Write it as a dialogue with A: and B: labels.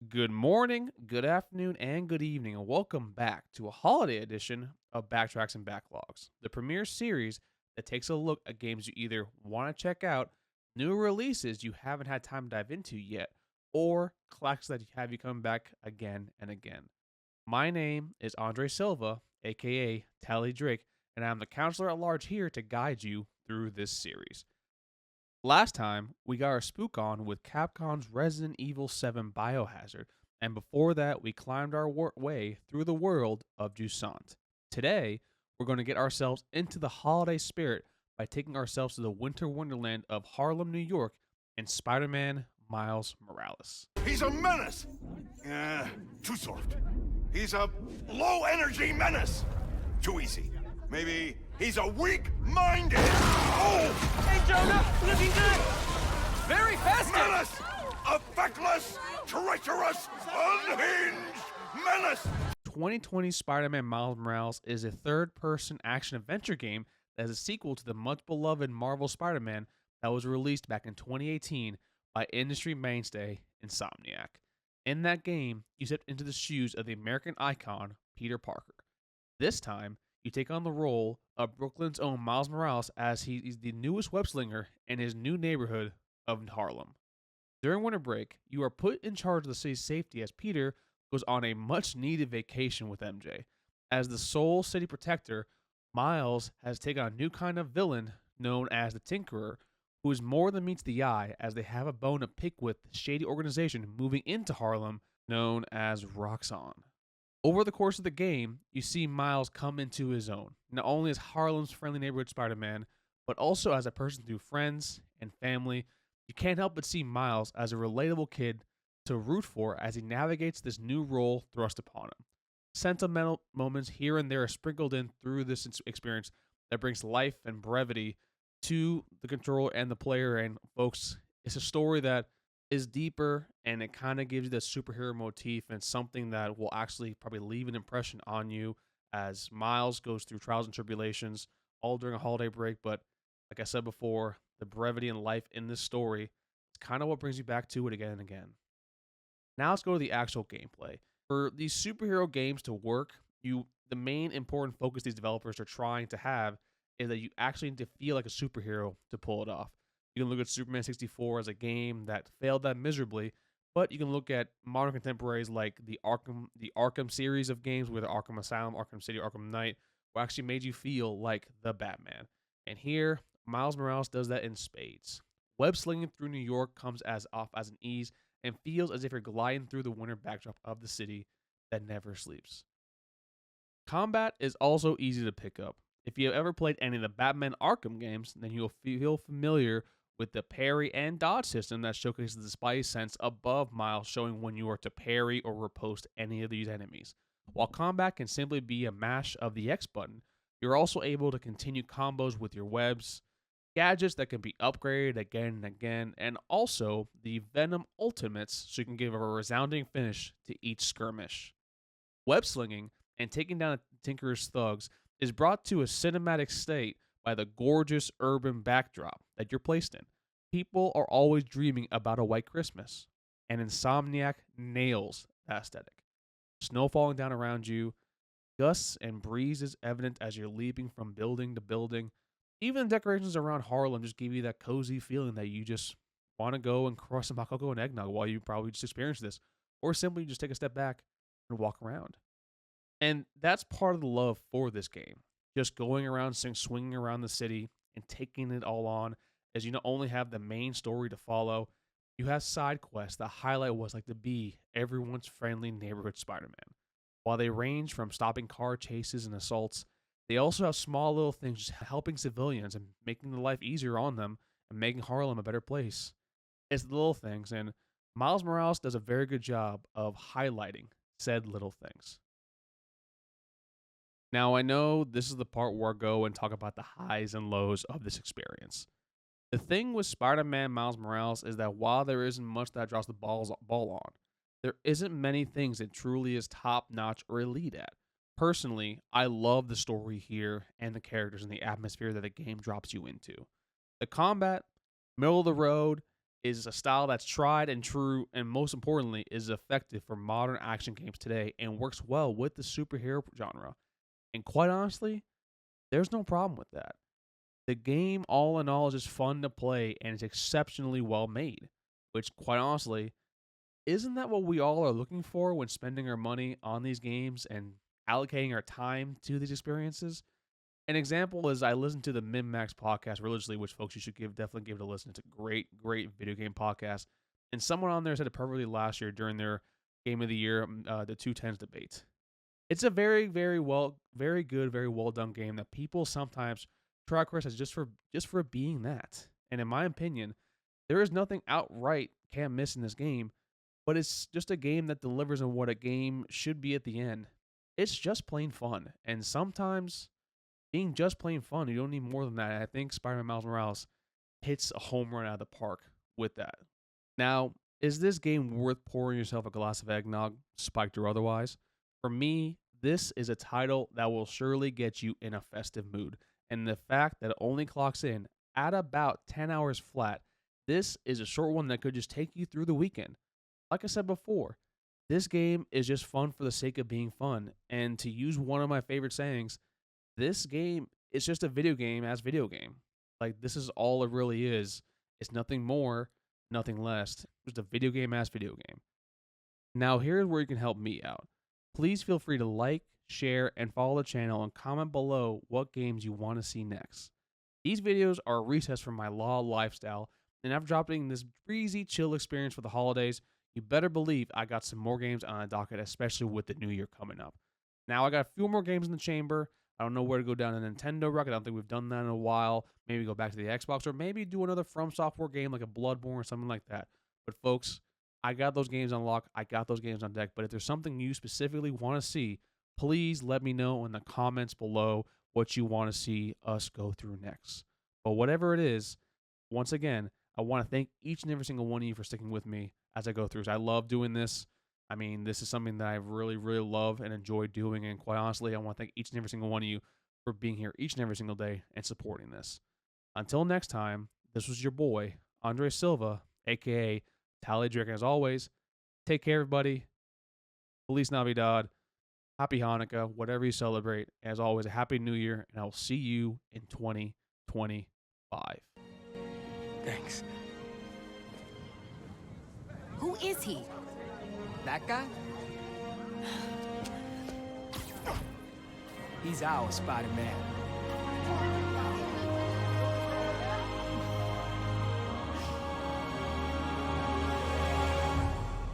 A: Good morning, good afternoon, and good evening, and welcome back to a holiday edition of BackTracks and Backlogs, the premier series that takes a look at games you either want to check out, new releases you haven't had time to dive into yet, or classics that have you come back again and again. My name is Andre Silva, aka Tally Drake, and I'm the counselor at large here to guide you through this series. Last time, we got our spook on with Capcom's Resident Evil 7 Biohazard, and before that, we climbed our way through the world of Jusant. Today, we're going to get ourselves into the holiday spirit by taking ourselves to the winter wonderland of Harlem, New York, and Spider Man Miles Morales.
B: He's a menace! Too soft. He's a low-energy menace! Too easy. Maybe he's a weak-minded... Oh!
C: Hey, Jonah! Looking good! Very festive!
B: Menace! A feckless, treacherous, unhinged menace!
A: 2020 Spider Man Miles Morales is a third person action adventure game that is a sequel to the much beloved Marvel Spider Man that was released back in 2018 by industry mainstay Insomniac. In that game, you step into the shoes of the American icon Peter Parker. This time, you take on the role of Brooklyn's own Miles Morales as he is the newest web slinger in his new neighborhood of Harlem. During winter break, you are put in charge of the city's safety as Peter goes on a much needed vacation with MJ. As the sole city protector, Miles has taken on a new kind of villain known as the Tinkerer, who is more than meets the eye as they have a bone to pick with the shady organization moving into Harlem known as Roxxon. Over the course of the game, you see Miles come into his own, not only as Harlem's friendly neighborhood Spider Man, but also as a person through friends and family. You can't help but see Miles as a relatable kid to root for as he navigates this new role thrust upon him. Sentimental moments here and there are sprinkled in through this experience that brings life and brevity to the controller and the player. And folks, it's a story that is deeper and it kind of gives you the superhero motif and something that will actually probably leave an impression on you as Miles goes through trials and tribulations all during a holiday break. But like I said before, the brevity and life in this story is kind of what brings you back to it again and again. Now let's go to the actual gameplay. For these superhero games to work, the main important focus these developers are trying to have is that you actually need to feel like a superhero to pull it off. You can look at Superman 64 as a game that failed that miserably, but you can look at modern contemporaries like the Arkham series of games, whether Arkham Asylum, Arkham City, Arkham Knight, who actually made you feel like the Batman. And here, Miles Morales does that in spades. Web slinging through New York comes as off as an ease and feels as if you're gliding through the winter backdrop of the city that never sleeps. Combat is also easy to pick up. If you have ever played any of the Batman Arkham games, then you'll feel familiar with the parry and dodge system that showcases the spidey sense above Miles, showing when you are to parry or riposte any of these enemies. While combat can simply be a mash of the X button, you're also able to continue combos with your webs, gadgets that can be upgraded again and again, and also the Venom Ultimates so you can give a resounding finish to each skirmish. Web slinging and taking down Tinker's thugs is brought to a cinematic state by the gorgeous urban backdrop that you're placed in. People are always dreaming about a white Christmas, and Insomniac nails that aesthetic. Snow falling down around you, gusts and breezes evident as you're leaping from building to building. Even the decorations around Harlem just give you that cozy feeling that you just want to go and crush some hot cocoa and eggnog while you probably just experience this, or simply just take a step back and walk around. And that's part of the love for this game. Just going around, swinging around the city and taking it all on, as you not only have the main story to follow, you have side quests. The highlight was like to be everyone's friendly neighborhood Spider Man. While they range from stopping car chases and assaults, they also have small little things just helping civilians and making the life easier on them and making Harlem a better place. It's the little things, and Miles Morales does a very good job of highlighting said little things. Now, I know this is the part where I go and talk about the highs and lows of this experience. The thing with Spider Man Miles Morales is that while there isn't much that drops the ball on, there isn't many things it truly is top notch or elite at. Personally, I love the story here and the characters and the atmosphere that the game drops you into. The combat, middle of the road, is a style that's tried and true, and most importantly, is effective for modern action games today and works well with the superhero genre. And quite honestly, there's no problem with that. The game, all in all, is just fun to play and it's exceptionally well made, which, quite honestly, isn't that what we all are looking for when spending our money on these games and allocating our time to these experiences? An example is I listen to the MinMax podcast religiously, which folks you should definitely give it a listen. It's a great video game podcast. And someone on there said it perfectly last year during their game of the year, the 210s debate. It's a very good, very well done game that people sometimes try to criticize just for being that. And in my opinion, there is nothing outright can't miss in this game, but it's just a game that delivers on what a game should be at the end. It's just plain fun, and sometimes being just plain fun, you don't need more than that. And I think Spider-Man Miles Morales hits a home run out of the park with that. Now, is this game worth pouring yourself a glass of eggnog, spiked or otherwise? For me, this is a title that will surely get you in a festive mood. And the fact that it only clocks in at about 10 hours flat, this is a short one that could just take you through the weekend. Like I said before, this game is just fun for the sake of being fun. And to use one of my favorite sayings, this game is just a video game as video game. Like, this is all it really is. It's nothing more, nothing less. Just a video game as video game. Now, here's where you can help me out. Please feel free to like, share, and follow the channel and comment below what games you want to see next. These videos are a recess from my law lifestyle, and after dropping this breezy, chill experience for the holidays, you better believe I got some more games on the docket, especially with the new year coming up. Now, I got a few more games in the chamber. I don't know where to go down the Nintendo route. I don't think we've done that in a while. Maybe go back to the Xbox, or maybe do another From Software game like a Bloodborne or something like that. But folks, I got those games on lock. I got those games on deck. But if there's something you specifically want to see, please let me know in the comments below what you want to see us go through next. But whatever it is, once again, I want to thank each and every single one of you for sticking with me as I go through. I love doing this. I mean, this is something that I really, really love and enjoy doing. And quite honestly, I want to thank each and every single one of you for being here each and every single day and supporting this. Until next time, this was your boy, Andre Silva, a.k.a. Tally Drake. As always, take care, everybody. Feliz Navidad. Happy Hanukkah, whatever you celebrate. As always, a Happy New Year, and I will see you in 2025.
C: Thanks.
D: Who is he?
C: That guy? He's our Spider-Man.